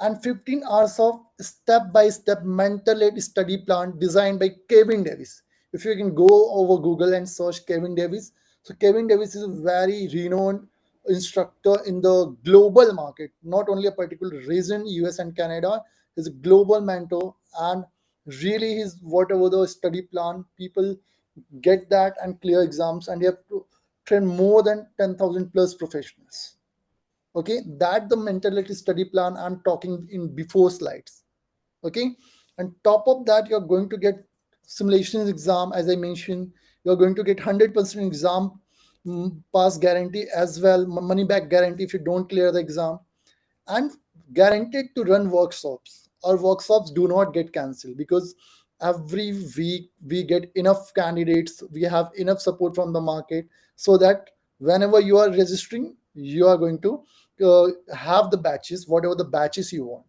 and 15 hours of step-by-step mentor-led study plan designed by Kevin Davis. If you can go over Google and search Kevin Davis, so Kevin Davis is a very renowned instructor in the global market, not only a particular region, US and Canada. He's a global mentor, and really, his whatever the study plan, people get that and clear exams, and you have to train more than 10,000 plus professionals. Okay, that the mentality study plan I'm talking in before slides. Okay, and top of that you're going to get simulations exam. As I mentioned, you're going to get 100% exam pass guarantee as well, money back guarantee if you don't clear the exam, and guaranteed to run workshops. Our workshops do not get cancelled because every week we get enough candidates, we have enough support from the market so that whenever you are registering, you are going to have the batches, whatever the batches you want.